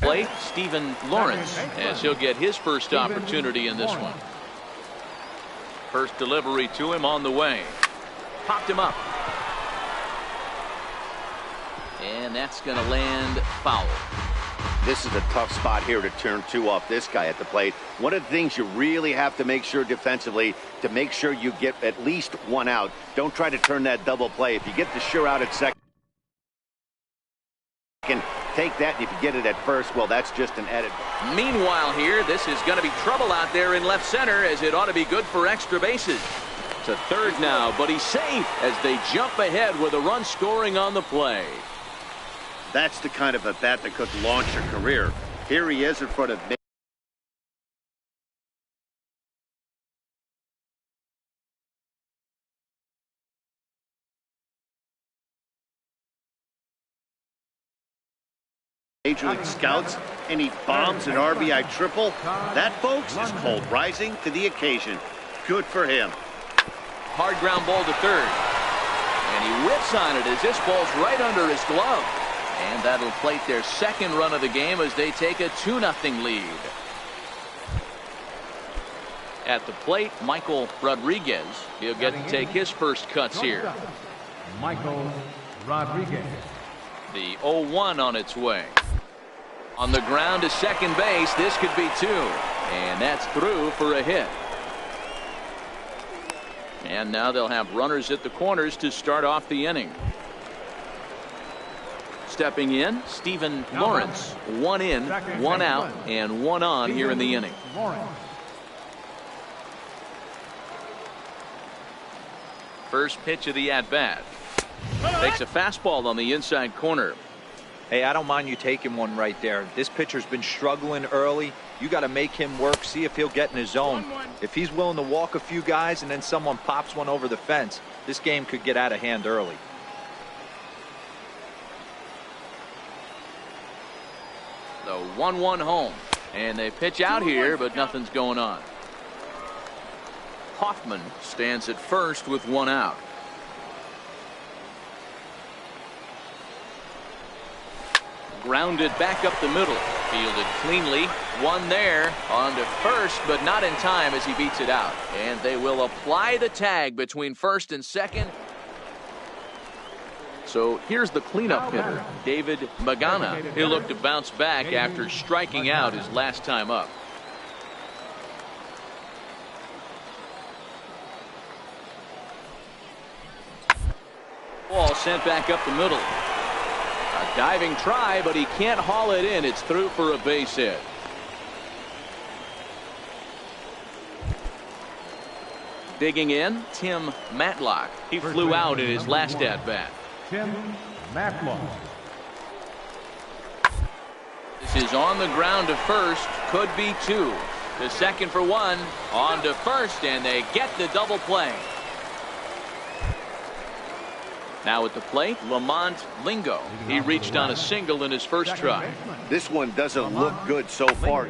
plate, Stephen Lawrence, as he'll get his first opportunity in this one. First delivery to him on the way. Popped him up. And that's going to land foul. This is a tough spot here to turn two off this guy at the plate. One of the things you really have to make sure defensively to make sure you get at least one out. Don't try to turn that double play. If you get the sure out at second, take that, and if you get it at first, well, that's just an added. Meanwhile here, this is going to be trouble out there in left center, as it ought to be good for extra bases. To third now, but he's safe as they jump ahead with a run scoring on the play. That's the kind of a bat that could launch your career. Here he is in front of Major League scouts, and he bombs an RBI triple. That, folks, is called rising to the occasion. Good for him. Hard ground ball to third. And he whips on it as this ball's right under his glove. And that'll plate their second run of the game as they take a 2-0 lead. At the plate, Michael Rodriguez. He'll get to take his first cuts here. Michael Rodriguez. The 0-1 on its way. On the ground to second base, this could be two. And that's through for a hit. And now they'll have runners at the corners to start off the inning. Stepping in, Stephen Lawrence. One in, one out, and one on here in the inning. First pitch of the at-bat. Takes a fastball on the inside corner. Hey, I don't mind you taking one right there. This pitcher's been struggling early. You got to make him work, see if he'll get in his zone. If he's willing to walk a few guys and then someone pops one over the fence, this game could get out of hand early. The 1-1 home. And they pitch out here, but nothing's going on. Hoffman stands at first with one out. Grounded back up the middle. Fielded cleanly. One there. On to first, but not in time as he beats it out. And they will apply the tag between first and second. So here's the cleanup hitter, David Magana. He'll look to bounce back after striking out his last time up. Ball sent back up the middle. A diving try, but he can't haul it in. It's through for a base hit. Digging in, Tim Matlock. He flew out in his last at-bat. Tim Matlock. This is on the ground to first. Could be two. To second for one. On to first, and they get the double play. Now at the plate, Lamont Lingo. He reached on a single in his first try. This one doesn't look good so far.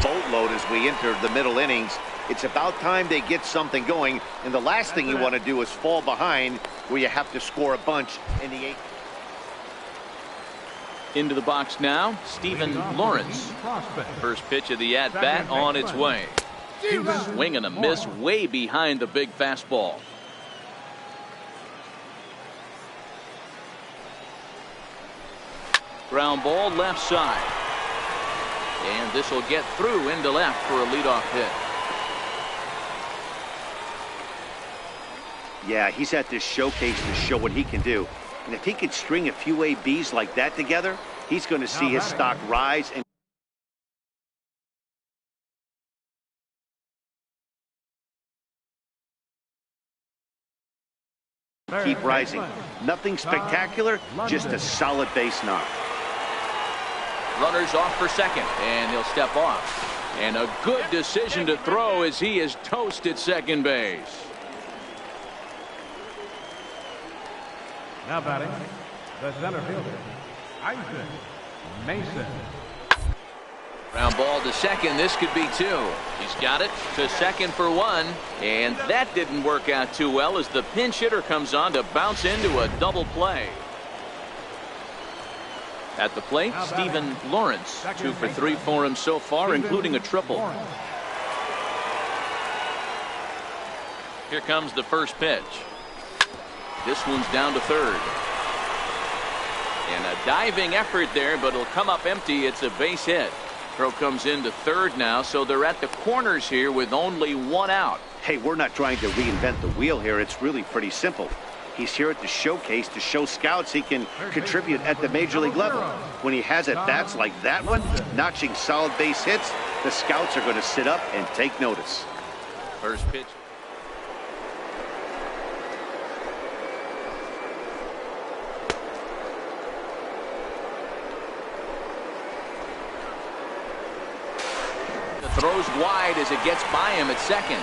Boatload as we enter the middle innings. It's about time they get something going, and the last thing you want to do is fall behind where you have to score a bunch in the eighth. Into the box now, Stephen Lawrence. First pitch of the at-bat on its way. Swing and a miss way behind the big fastball. Ground ball left side. And this will get through into left for a leadoff hit. Yeah, he's at this showcase to show what he can do. And if he could string a few ABs like that together, he's going to see his stock rise and keep rising. Nothing spectacular, just a solid base knock. Runners off for second, and he'll step off. And a good decision to throw as he is toast at second base. Now batting, the center fielder, Isaac Mason. Ground ball to second. This could be two. He's got it to second for one. And that didn't work out too well as the pinch hitter comes on to bounce into a double play. At the plate, Stephen Lawrence. 2 for 3 for him so far, including a triple. Here comes the first pitch. This one's down to third. And a diving effort there, but it'll come up empty. It's a base hit. Throw comes into third now, so they're at the corners here with only 1 out. Hey, we're not trying to reinvent the wheel here. It's really pretty simple. He's here at the showcase to show scouts he can contribute at the major league level. When he has at-bats like that one, notching solid base hits, the scouts are going to sit up and take notice. First pitch. The throw's wide as it gets by him at second.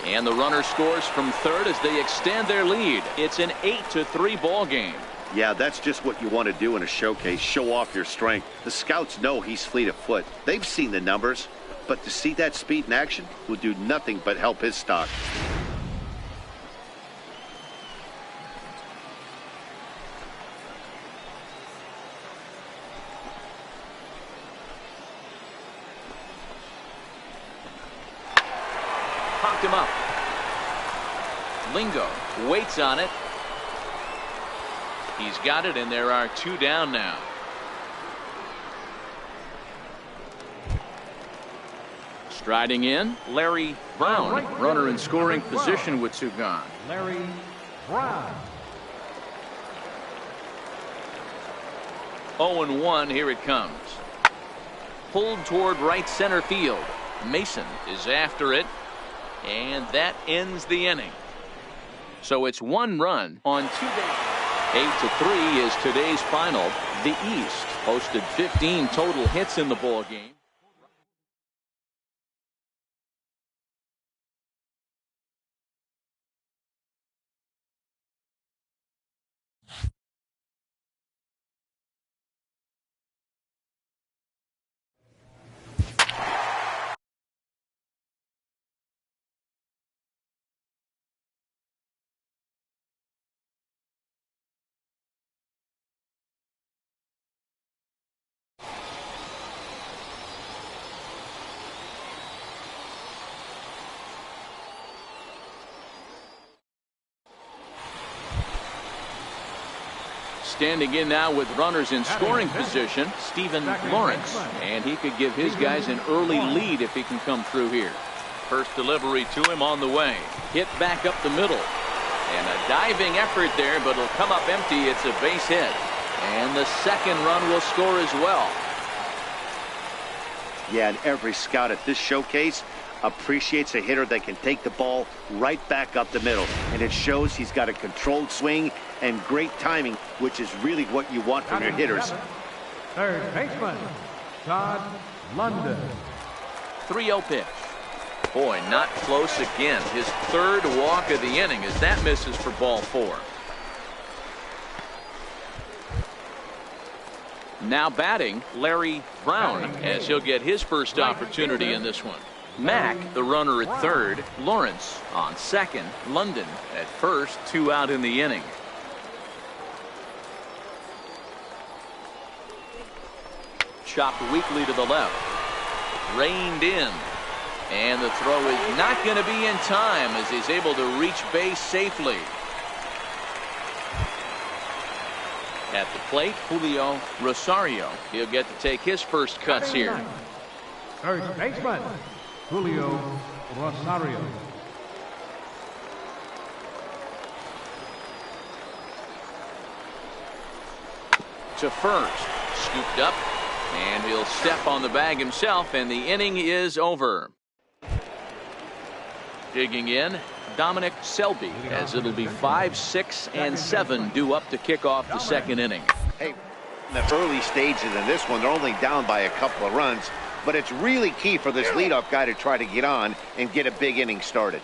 And the runner scores from third as they extend their lead. It's an 8-3 ball game. Yeah, that's just what you want to do in a showcase. Show off your strength. The scouts know he's fleet of foot. They've seen the numbers, but to see that speed in action will do nothing but help his stock. Popped him up. Lingo waits on it. He's got it, and there are 2 down now. Striding in, Larry Brown, runner in scoring position with 2 gone. Larry Brown. 0-1, here it comes. Pulled toward right center field. Mason is after it, and that ends the inning. So it's 1 run on 2 bases. 8-3 is today's final. The East posted 15 total hits in the ball game. Standing in now with runners in scoring position, Stephen Lawrence. And he could give his guys an early lead if he can come through here. First delivery to him on the way. Hit back up the middle. And a diving effort there, but it'll come up empty. It's a base hit. And the second run will score as well. Yeah, and every scout at this showcase appreciates a hitter that can take the ball right back up the middle. And it shows he's got a controlled swing and great timing, which is really what you want from your hitters. Third baseman, Todd London. 3-0 pitch. Boy, not close again. His 3rd walk of the inning as that misses for ball 4. Now batting, Larry Brown, as he'll get his first opportunity in this one. Mack, the runner at third. Lawrence on second. London at first. 2 out in the inning. Chopped weakly to the left. Reined in. And the throw is not going to be in time as he's able to reach base safely. At the plate, Julio Rosario. He'll get to take his first cuts here. First baseman, Julio Rosario. To first. Scooped up. And he'll step on the bag himself, and the inning is over. Digging in, Dominic Selby, as it'll be 5, 6, and 7 due up to kick off the second inning. Hey, in the early stages of this one, they're only down by a couple of runs, but it's really key for this leadoff guy to try to get on and get a big inning started.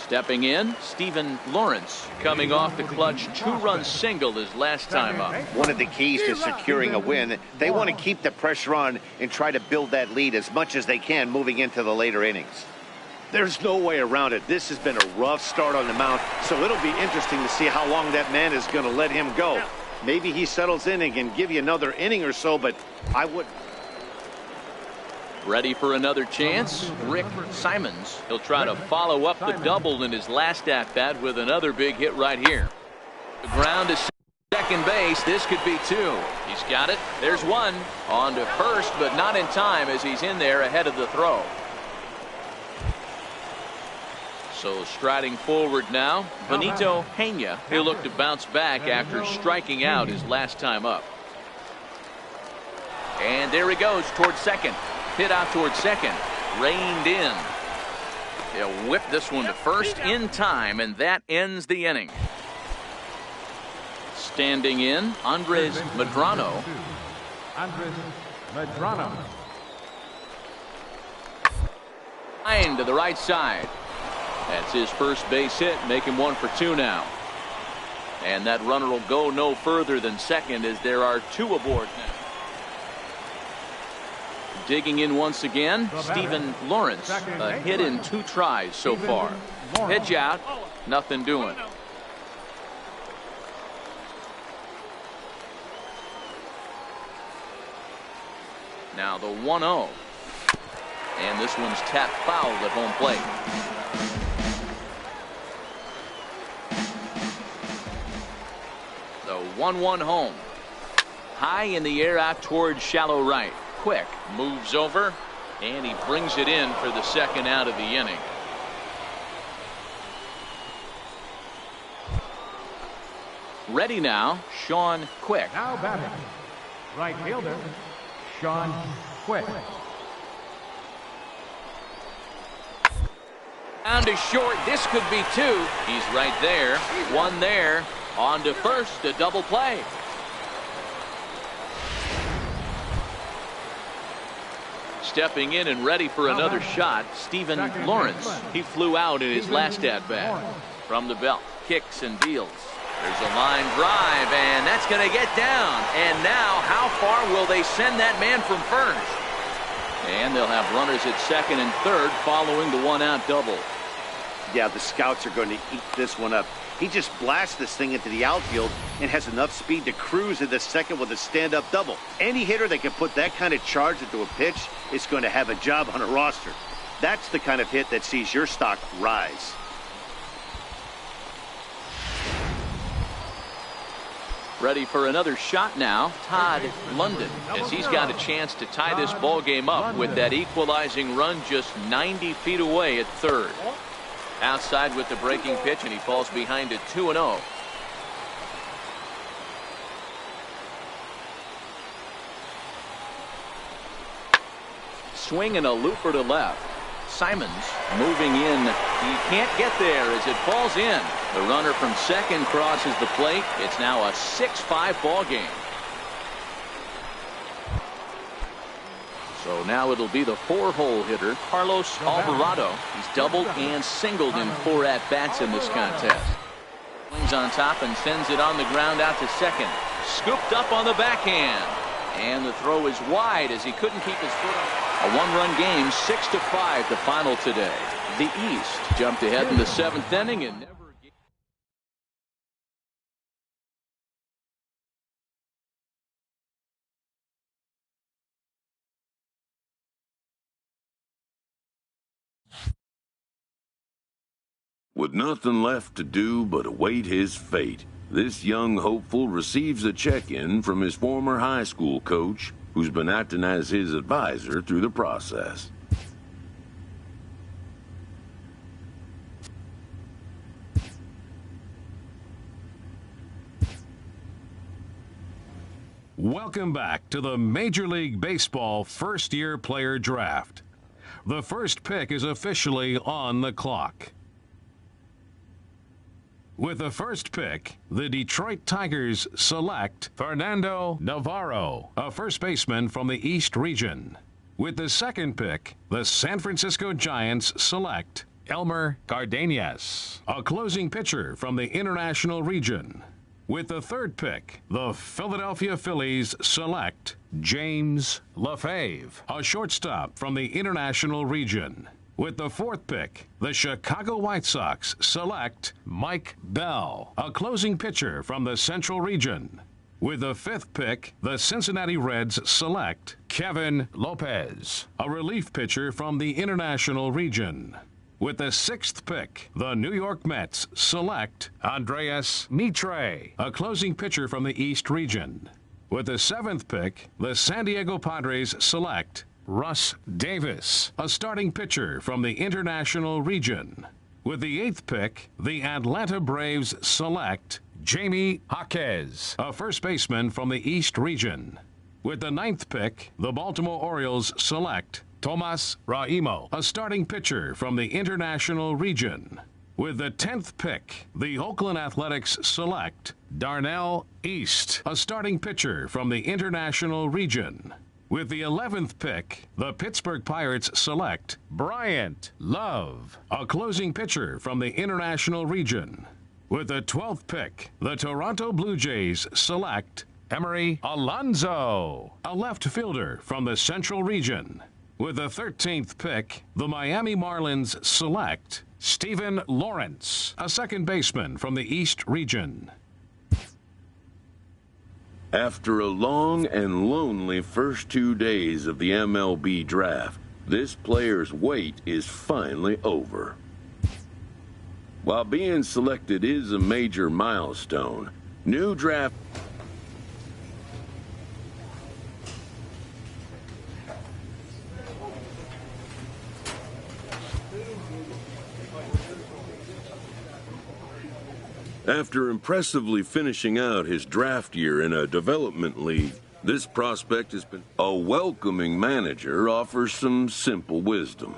Stepping in, Stephen Lawrence, coming off the clutch 2-run single his last time up. One of the keys to securing a win, they want to keep the pressure on and try to build that lead as much as they can moving into the later innings. There's no way around it. This has been a rough start on the mound, so it'll be interesting to see how long that man is going to let him go. Maybe he settles in and can give you another inning or so, but I would. Ready for another chance? Rick Simons. He'll try to follow up the double in his last at-bat with another big hit right here. The ground is second base. This could be two. He's got it. There's one. On to first, but not in time as he's in there ahead of the throw. So striding forward now, Benito Pena. He'll look to bounce back after striking out his last time up. And there he goes towards second. Hit out towards second. Reined in. He'll whip this one to first in time, and that ends the inning. Standing in, Andres Medrano. Andres Medrano. Line to the right side. That's his first base hit, make him 1 for 2 now. And that runner will go no further than second as there are 2 aboard now. Digging in once again, Stephen Lawrence. A hit in 2 tries so far. Pitch out, nothing doing. Now the 1-0. And this one's tapped foul at home plate. The 1-1 home. High in the air out towards shallow right. Quick moves over, and he brings it in for the second out of the inning. Ready now, Sean Quick. Now batting, right fielder, Sean Quick. Down to short, this could be 2. He's right there, 1 there. On to first, a double play. Stepping in and ready for another shot, Stephen Lawrence. He flew out in his last at-bat. From the belt, kicks and deals. There's a line drive, and that's going to get down. And now, how far will they send that man from first? And they'll have runners at second and third following the 1-out double. Yeah, the scouts are going to eat this one up. He just blasts this thing into the outfield and has enough speed to cruise into second with a stand-up double. Any hitter that can put that kind of charge into a pitch is going to have a job on a roster. That's the kind of hit that sees your stock rise. Ready for another shot now, Todd London, as he's got a chance to tie this ball game up with that equalizing run just 90 feet away at third. Outside with the breaking pitch, and he falls behind at 2-0. Swing and a looper to left. Simons moving in. He can't get there as it falls in. The runner from second crosses the plate. It's now a 6-5 ball game. So now it'll be the 4-hole hitter, Carlos Alvarado. He's doubled and singled in 4 at-bats in this contest. Swings on top and sends it on the ground out to second. Scooped up on the backhand. And the throw is wide as he couldn't keep his foot on. A 1-run game, 6-5 the final today. The East jumped ahead in the 7th inning and never. With nothing left to do but await his fate, this young hopeful receives a check-in from his former high school coach, who's been acting as his advisor through the process. Welcome back to the Major League Baseball first-year player draft. The first pick is officially on the clock. With the first pick, the Detroit Tigers select Fernando Navarro, a first baseman from the East region. With the second pick, the San Francisco Giants select Elmer Cardenas, a closing pitcher from the International region. With the third pick, the Philadelphia Phillies select James LaFave, a shortstop from the International region. With the 4th pick, the Chicago White Sox select Mike Bell, a closing pitcher from the Central Region. With the 5th pick, the Cincinnati Reds select Kevin Lopez, a relief pitcher from the International Region. With the 6th pick, the New York Mets select Andreas Mitre, a closing pitcher from the East Region. With the 7th pick, the San Diego Padres select Russ Davis, a starting pitcher from the International Region. With the 8th pick, the Atlanta Braves select Jamie Jaquez, a first baseman from the East Region. With the 9th pick, the Baltimore Orioles select Tomas Raimo, a starting pitcher from the International Region. With the 10th pick, the Oakland Athletics select Darnell East, a starting pitcher from the International Region. With the 11th pick, the Pittsburgh Pirates select Bryant Love, a closing pitcher from the International Region. With the 12th pick, the Toronto Blue Jays select Emery Alonso, a left fielder from the Central Region. With the 13th pick, the Miami Marlins select Stephen Lawrence, a second baseman from the East Region. After a long and lonely first 2 days of the MLB draft, this player's wait is finally over. While being selected is a major milestone, new draft After impressively finishing out his draft year in a development league, this prospect has been a welcoming manager offers some simple wisdom.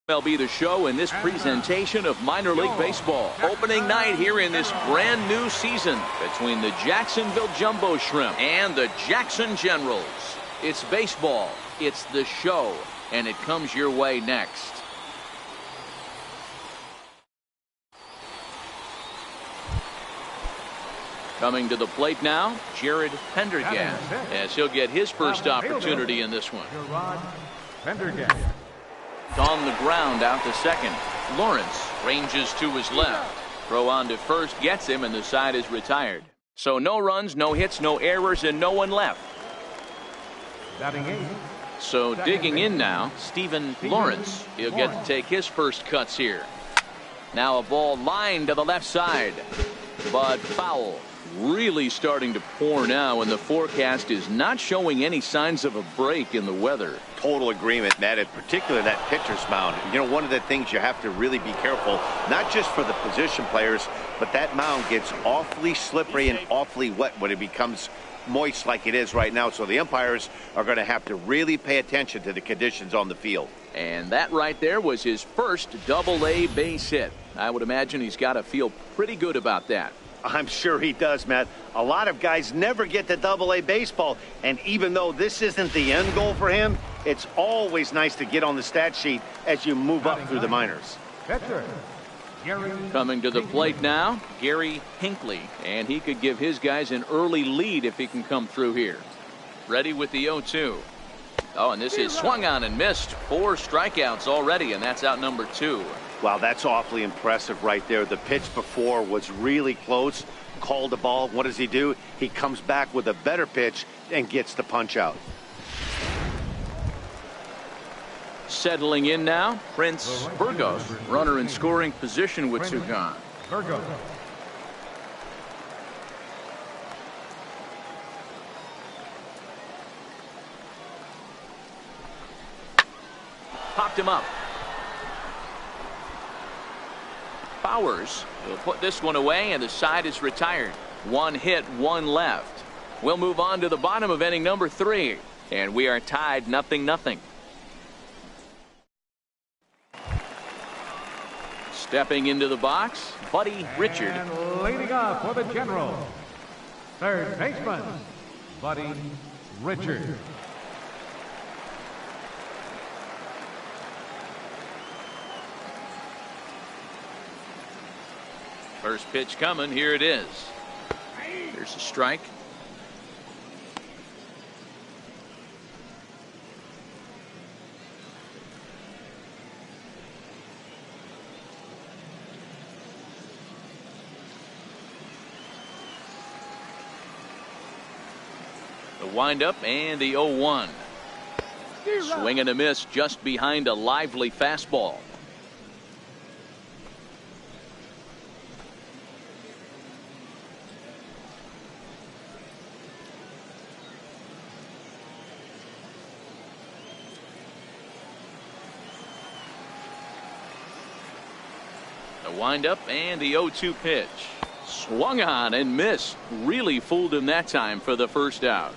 MLB The Show in this presentation of minor league baseball. Opening night here in this brand new season between the Jacksonville Jumbo Shrimp and the Jackson Generals. It's baseball, it's the show, and it comes your way next. Coming to the plate now, Jared Pendergast, as he'll get his first opportunity in this one. Pendergast. On the ground out to second. Lawrence ranges to his left. Throw on to first gets him, and the side is retired. So no runs, no hits, no errors, and no one left. So digging in now, Stephen Lawrence. He'll get to take his first cuts here. Now a ball lined to the left side, but foul. Really starting to pour now, and the forecast is not showing any signs of a break in the weather. Total agreement, Matt, and particularly that pitcher's mound. You know, one of the things you have to really be careful, not just for the position players, but that mound gets awfully slippery and awfully wet when it becomes moist like it is right now. So the umpires are going to have to really pay attention to the conditions on the field. And that right there was his first Double-A base hit. I would imagine he's got to feel pretty good about that. I'm sure he does, Matt. A lot of guys never get to Double-A baseball, and even though this isn't the end goal for him, it's always nice to get on the stat sheet as you move up through the minors. Coming to the plate now, Gary Hinckley, and he could give his guys an early lead if he can come through here. Ready with the 0-2. Oh, and this is swung on and missed. 4 strikeouts already, and that's out number 2. Wow, that's awfully impressive right there. The pitch before was really close. Called the ball. What does he do? He comes back with a better pitch and gets the punch out. Settling in now, Prince Burgos, runner in scoring position with 2 gone. Popped him up. Powers will put this one away, and the side is retired. 1 hit, 1 left. We'll move on to the bottom of inning number 3, and we are tied 0-0. Stepping into the box, Buddy Richard. And leading off for the General, third baseman, Buddy Richard. First pitch coming. Here it is. There's a strike. The windup and the 0-1. Swing and a miss just behind a lively fastball. The windup and the 0-2 pitch. Swung on and missed. Really fooled him that time for the first out.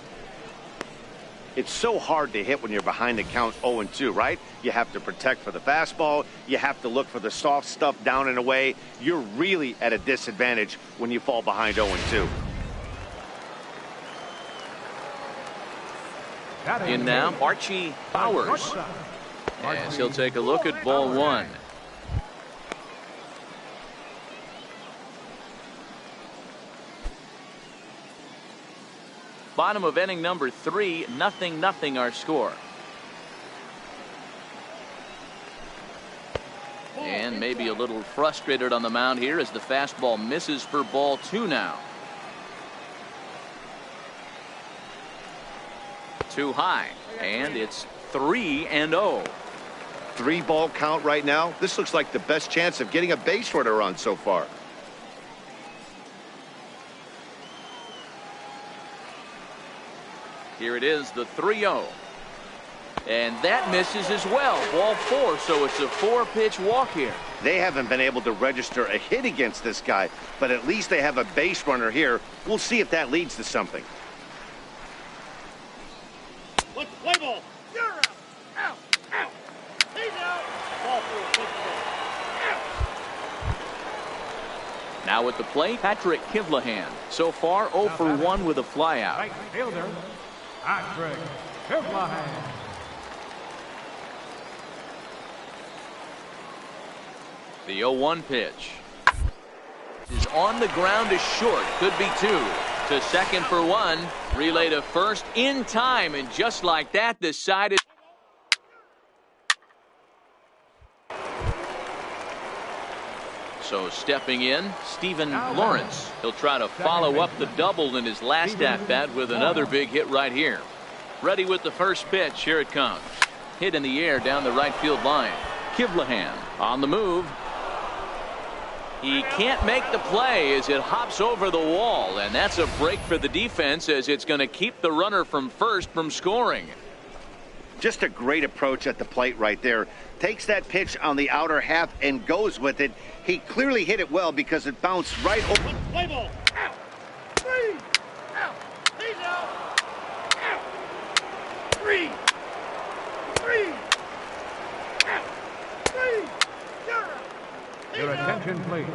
It's so hard to hit when you're behind the count 0-2, right? You have to protect for the fastball. You have to look for the soft stuff down and away. You're really at a disadvantage when you fall behind 0-2. In now, Archie Powers. As he'll take a look at ball 1. Bottom of inning number 3, 0-0 our score. And maybe a little frustrated on the mound here as the fastball misses for ball 2 now. Too high, and it's 3-0. 3-ball count right now. This looks like the best chance of getting a base runner on so far. Here it is, the 3-0. And that misses as well. Ball 4, so it's a 4-pitch walk here. They haven't been able to register a hit against this guy, but at least they have a base runner here. We'll see if that leads to something. Let's play ball. You're out. Out. Out. He's out. Ball 4. Now at the plate, Patrick Kivlahan. So far, 0 for 1 with a flyout. Right fielder, Patrick Kivlahan. The 0-1 pitch is on the ground, is short. Could be 2. To second for 1. Relay to first in time, and just like that, the side is. So stepping in, Stephen Lawrence. He'll try to follow up the double in his last at-bat with another big hit right here. Ready with the first pitch. Here it comes. Hit in the air down the right field line. Kivlahan on the move. He can't make the play as it hops over the wall, and that's a break for the defense as it's going to keep the runner from first from scoring. Just a great approach at the plate right there. Takes that pitch on the outer half and goes with it. He clearly hit it well because it bounced right over. Let's play ball. Out. 3. Out. He's out. Out. 3. 3. Out. 3. You're out. Your attention, please.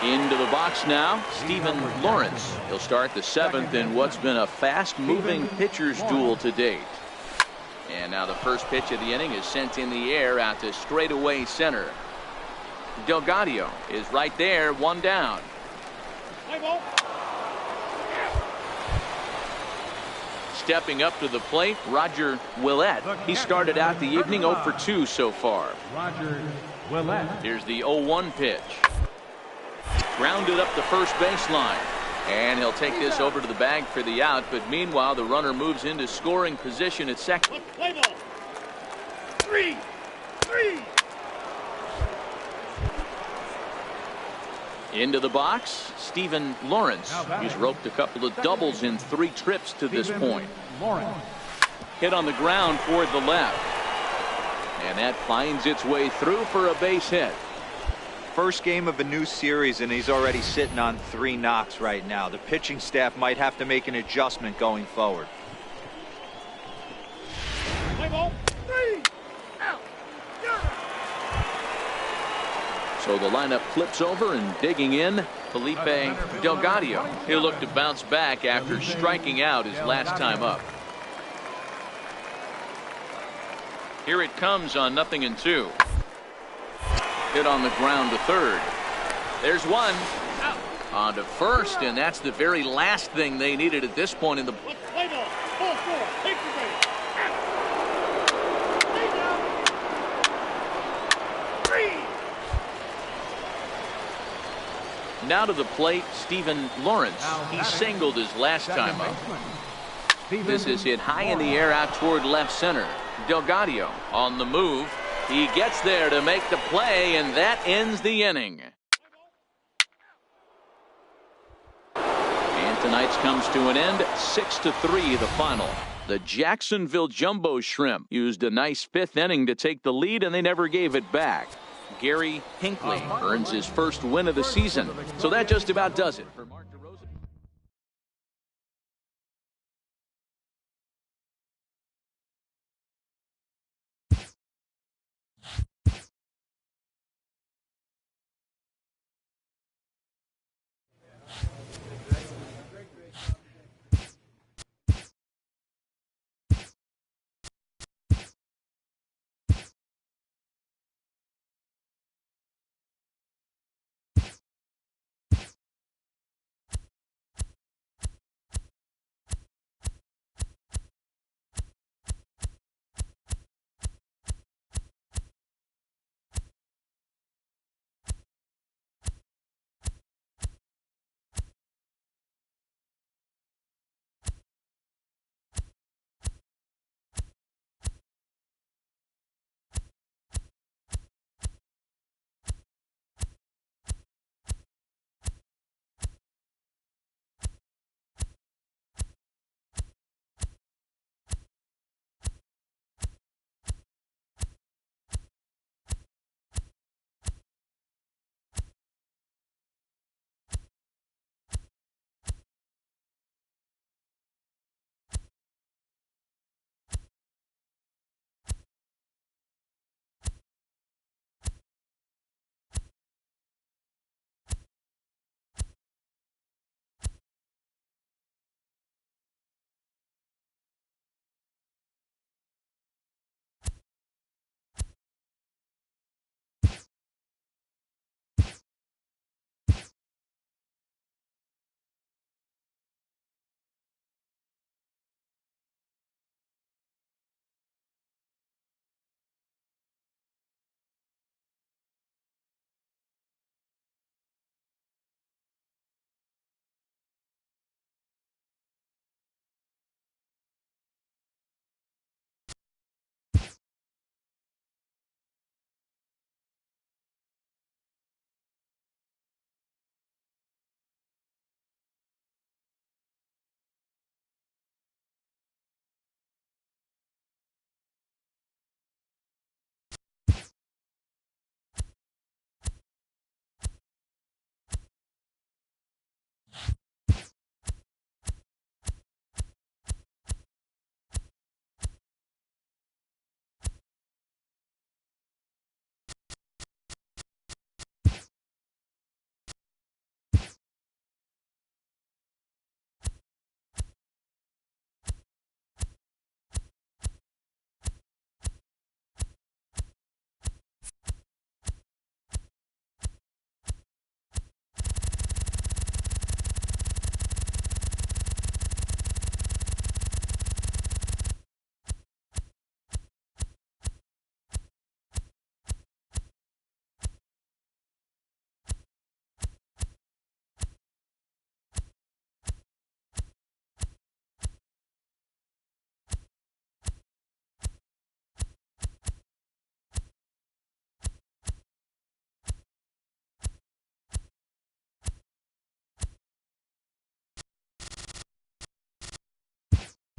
Into the box now, Stephen Lawrence. He'll start the 7th in what's been a fast-moving pitcher's duel to date. And now the first pitch of the inning is sent in the air out to straightaway center. Delgadio is right there, 1 down. Play ball. Stepping up to the plate, Roger Willett. He started out the evening 0 for 2 so far. Roger Willett. Here's the 0-1 pitch. Grounded up the first baseline. And he'll take this over to the bag for the out, but meanwhile the runner moves into scoring position at second. Let's play ball. 3. 3. Into the box, Stephen Lawrence. He's roped a couple of doubles in 3 trips to this point. Lawrence. Hit on the ground toward the left. And that finds its way through for a base hit. First game of a new series, and he's already sitting on 3 knocks right now. The pitching staff might have to make an adjustment going forward. Play ball. 3 out. So the lineup flips over, and digging in, Felipe Delgado. He'll look to bounce back after striking out his last time up. Here it comes on 0-2. Hit on the ground to third. There's one. Out. On to first, and that's the very last thing they needed at this point in the. Let's play ball. Ball 4. Take the base. Now to the plate, Steven Lawrence. He singled his last time up. This is hit high in the air out toward left center. Delgado on the move. He gets there to make the play, and that ends the inning. And tonight's comes to an end, 6-3 the final. The Jacksonville Jumbo Shrimp used a nice 5th inning to take the lead, and they never gave it back. Gary Hinckley earns his first win of the season. So that just about does it for Mark DeRosa.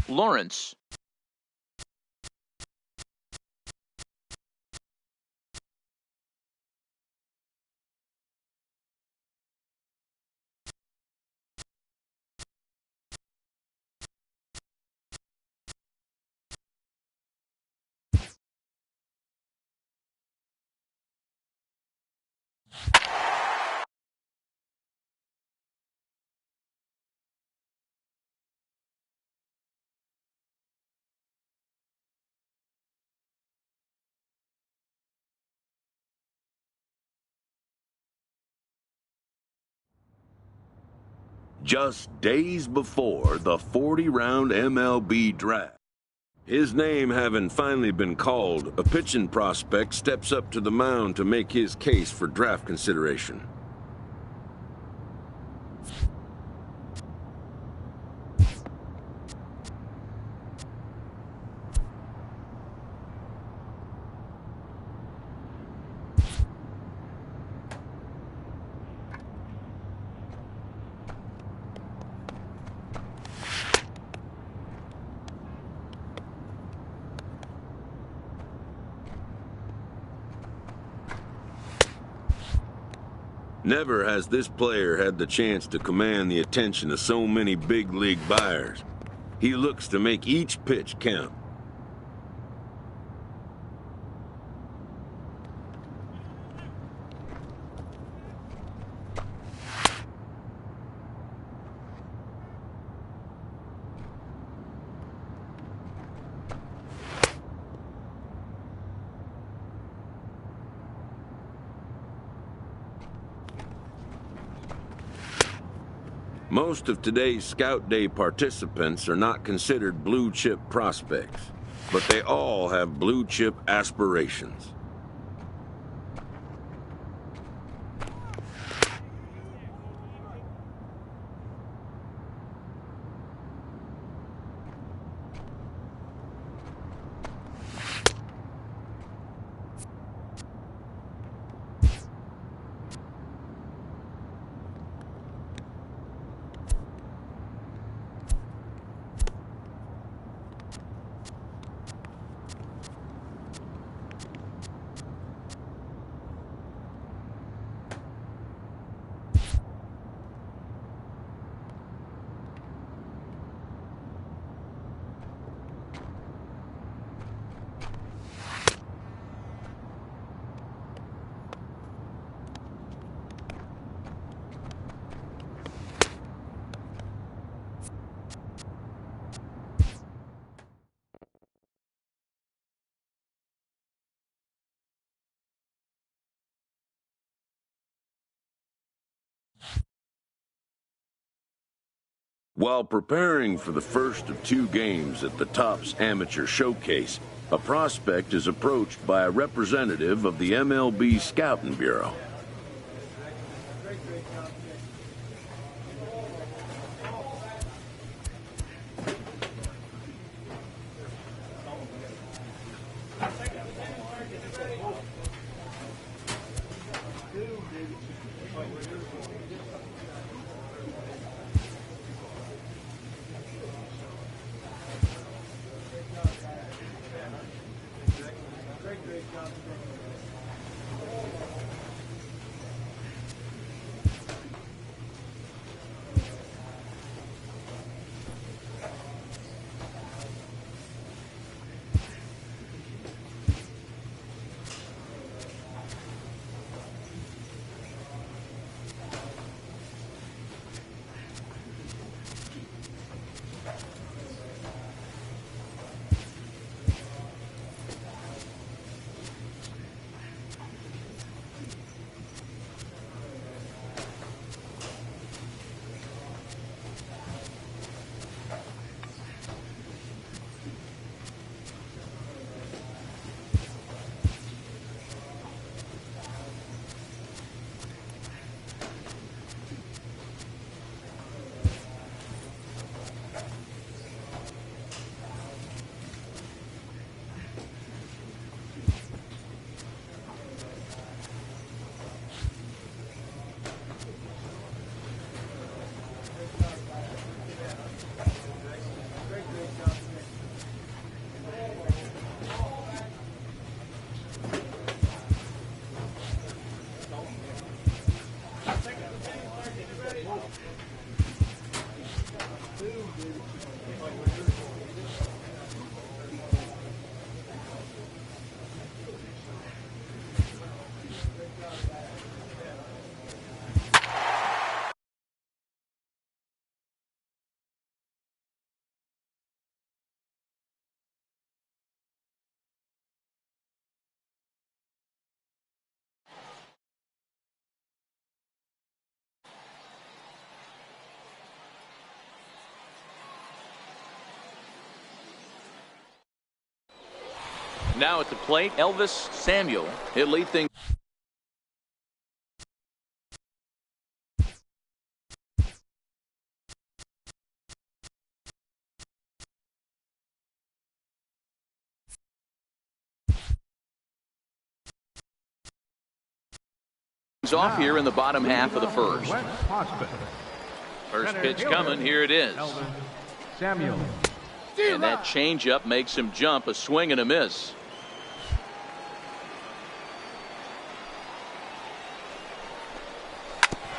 Lawrence. just days before the 40-round MLB draft. His name having finally been called, a pitching prospect steps up to the mound to make his case for draft consideration. Never has this player had the chance to command the attention of so many big league buyers. He looks to make each pitch count. Most of today's Scout Day participants are not considered blue-chip prospects, but they all have blue-chip aspirations. While preparing for the first of 2 games at the Topps Amateur Showcase, a prospect is approached by a representative of the MLB Scouting Bureau. Now at the plate, Elvis Samuel. He'll lead things off here in the bottom half of the first. First pitch coming. Here it is. Samuel. And that changeup makes him jump. A swing and a miss.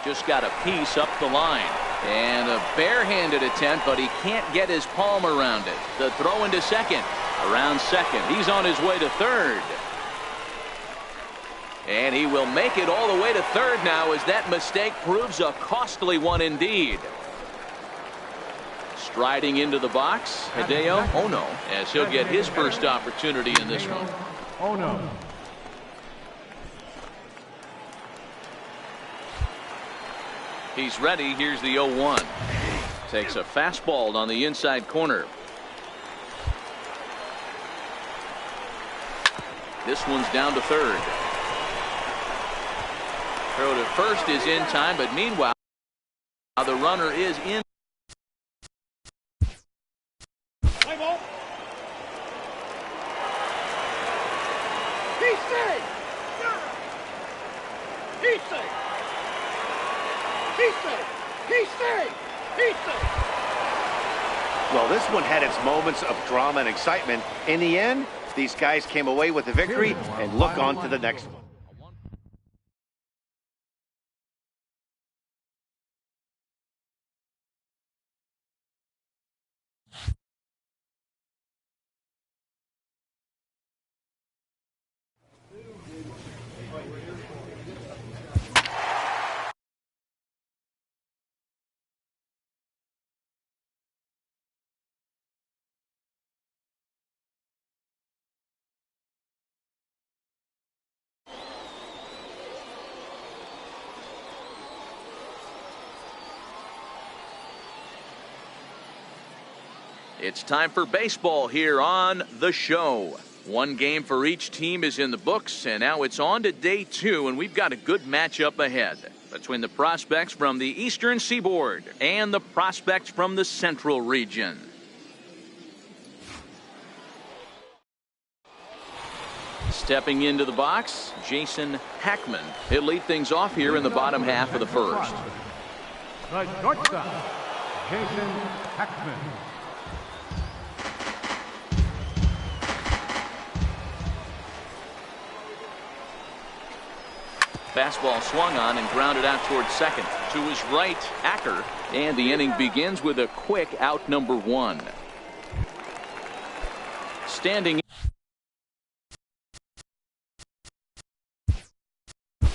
Just got a piece up the line. And a barehanded attempt, but he can't get his palm around it. The throw into second. Around second. He's on his way to third. And he will make it all the way to third now, as that mistake proves a costly one indeed. Striding into the box, Hideo Ono, as he'll get his first opportunity in this one. Ono. He's ready. Here's the 0-1. Takes a fastball on the inside corner. This one's down to third. Throw to first is in time, but meanwhile, the runner is in. Play ball. He's safe. He's safe. He's safe. He's safe. He's safe. Well, this one had its moments of drama and excitement. In the end, these guys came away with the victory and look on to the next one. It's time for baseball here on the show. One game for each team is in the books, and now it's on to day 2, and we've got a good matchup ahead between the prospects from the Eastern Seaboard and the prospects from the Central region. Stepping into the box, Jason Hackman. He'll lead things off here in the bottom half of the first. The shortstop, Jason Hackman. Fastball swung on and grounded out towards second. To his right, Acker. And the inning begins with a quick out number 1. Standing.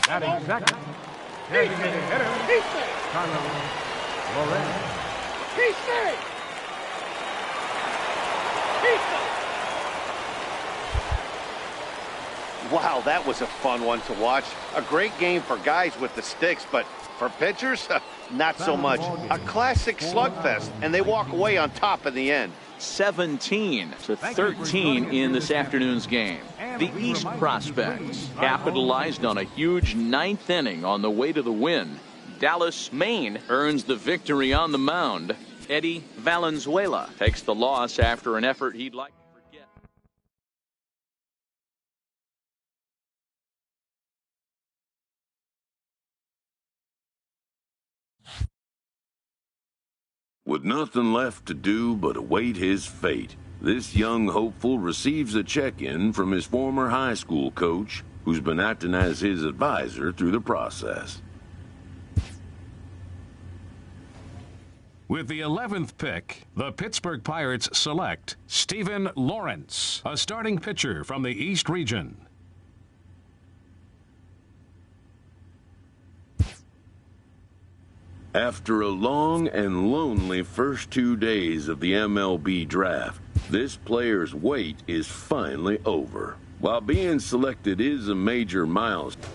Batting second, designated hitter, He's safe. Carlos Loren. He's safe. He's safe. Wow, that was a fun one to watch. A great game for guys with the sticks, but for pitchers, not so much. A classic slugfest, and they walk away on top in the end. 17-13 in this afternoon's game. The East prospects capitalized on a huge 9th inning on the way to the win. Dallas, Maine earns the victory on the mound. Eddie Valenzuela takes the loss after an effort he'd like to forget. With nothing left to do but await his fate, this young hopeful receives a check-in from his former high school coach, who's been acting as his advisor through the process. With the 11th pick, the Pittsburgh Pirates select Stephen Lawrence, a starting pitcher from the East region. After a long and lonely first 2 days of the MLB draft, this player's wait is finally over. While being selected is a major milestone,